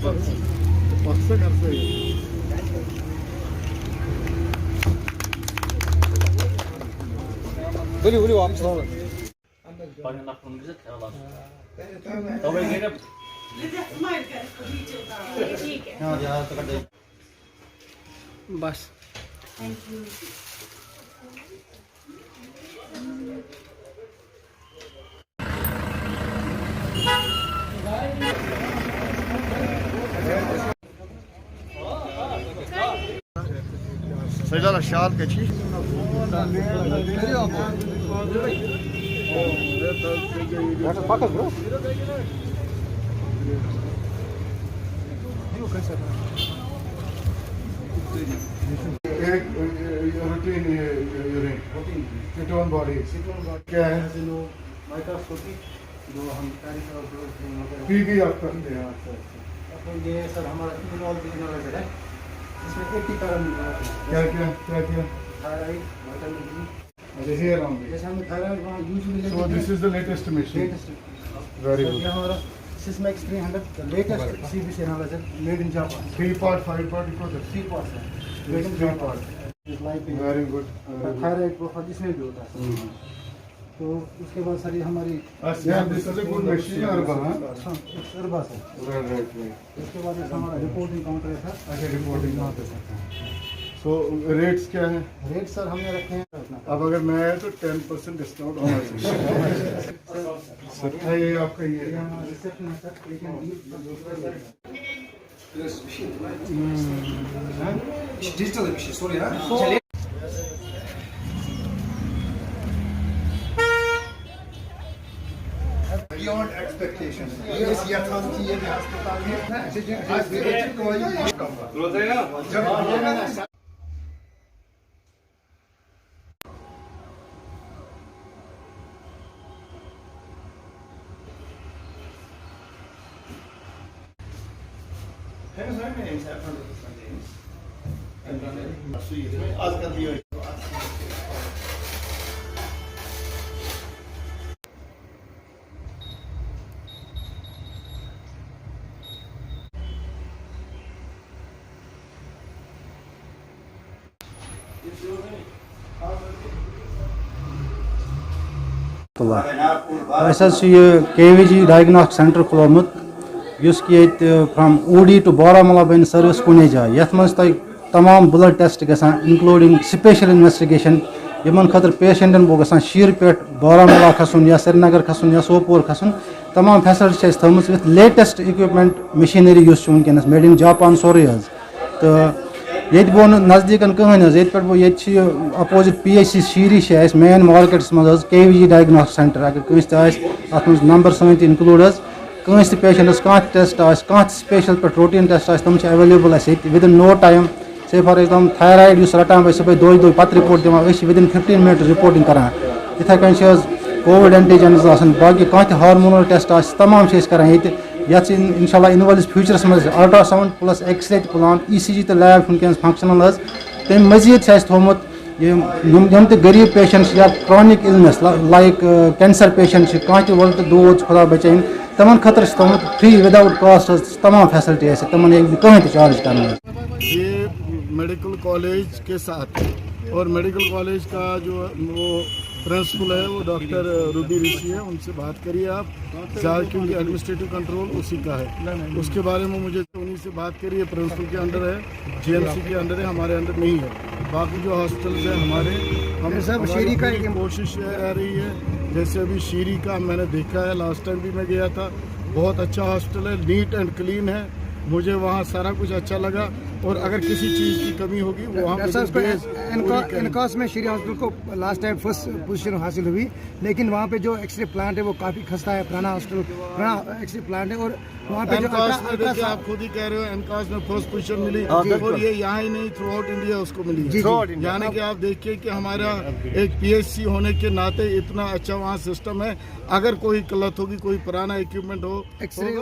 Paksa karsa है बोली बोली वापस आओ बस Sejala şal keçi. Fakat bro. एक रूटीन यूरिन कीटोन बॉडी क्या है माइक्रोस्कोपी जो हम पी भी आप करते हैं ये सर हमारा इम्यूनोलॉजी है इसमें 80 पैरामीटर क्या क्या क्या क्या थायराइड विटामिन डी अच्छा here only जैसे हमें थायराइड वहाँ usually so this is the latest machine latest very good ये हमारा Sysmex 300 the latest CBC analysis made in Japan 3 part 5 part eco 3 parts है this is 3 part very good thyroid profile इसमें भी होता है तो उसके बाद सर ये हमारी yeah this is a good machine Arba हाँ अरबा से right उसके बाद हमारा रिपोर्टिंग काउंटर है सर अच्छा रिपोर्टिंग यहाँ पे so rates क्या है रेट सर हमने रखे हैं अब अगर मैं आया तो 10% डिस्काउंट होना चाहिए सर ये आपका ये रिसेप्शन है sir digital bir şey sor ya. beyond expectation yes यथार्थ की ये भी अस्पताल में आज भी कोई Henüz vermeyeyim sen az kalıyor. KVG diagnostic centre खुलोमुत फ्रॉम ऊडी टू बारामूला बन सर्विस कुने जाए यथ मज तमाम ब्लड टेस्ट गसान इंक्लूडिंग स्पेशल इन्वेस्टिगेशन यमन खतर पेशेंटन बो गसान शीर पे बारामूला खसन या श्रीनगर खसन या सोपोर खसन तमाम फैसिलिटी थमस with latest equipment machinery use वनकस मेड इन जापान सोरे तो ये बो नजदीकन कहन ये अपोजिट PHC शीरी मेन मार्केट्स मज KVG डायग्नोस्टिक सेंटर अगर कंस अत नंबर सन इंक्लूड कंस पेशेंटस कह टेस्ट कह स्पेशल पे रूटीन टेस्ट तम available within no time से फॉर एग्जाम्पल थायराइड रटान सुबह दो पत रिपोर्ट दिवान विद इन 15 मिनट रिपोर्टिंग करान इथे कन कोविड एंटीजन्स बाकी कह हार्मोनल टेस्ट तमाम करान ये इंशाल्लाह इन वालिस फ्यूचरस मज ultrasound plus X ray plan ECG तो लैब वनकस फंक्शनल तम मजीद थोमुत यम गरीब पेशेंट्स या chronic illness like cancer patient कह वल्ट दूध खुदा बचाइन तमन खतर फ्री विदाउट कॉस्ट तमाम फैसिलिटी तमन कहीं चार्ज करना ये मेडिकल कॉलेज के साथ और मेडिकल कॉलेज का जो वो प्रिंसिपल है वो डॉक्टर रूबी ऋषि है उनसे बात करिए आप क्योंकि एडमिनिस्ट्रेटिव कंट्रोल उसी का है उसके बारे में मुझे उन्हीं से बात करिए प्रिंसिपल के अंडर है GMC के अंडर है हमारे अंडर नहीं है बाकी जो हॉस्टल्स हैं हमारे हम सब शीरी का कोशिश रह रही है जैसे अभी शीरी का मैंने देखा है लास्ट टाइम भी मैं गया था बहुत अच्छा हॉस्टल है नीट एंड क्लीन है मुझे वहाँ सारा कुछ अच्छा लगा और अगर किसी चीज़ की कमी होगी वहाँ इनकास में श्री हॉस्पिटल को लास्ट टाइम फर्स्ट पोजीशन हासिल हुई लेकिन वहाँ पे जो एक्सरे प्लांट है वो काफ़ी खस्ता है पुराना हॉस्पिटल पुराना एक्सरे प्लांट है और वहाँ पे जो आप खुद ही कह रहे हो एनकास में फर्स्ट पोजीशन मिली और ये यहाँ ही नहीं थ्रू आउट इंडिया उसको मिली यानी कि आप देखिए कि हमारा एक PHC होने के नाते इतना अच्छा वहाँ सिस्टम है अगर कोई गलत होगी कोई पुराना इक्विपमेंट हो एक्सरे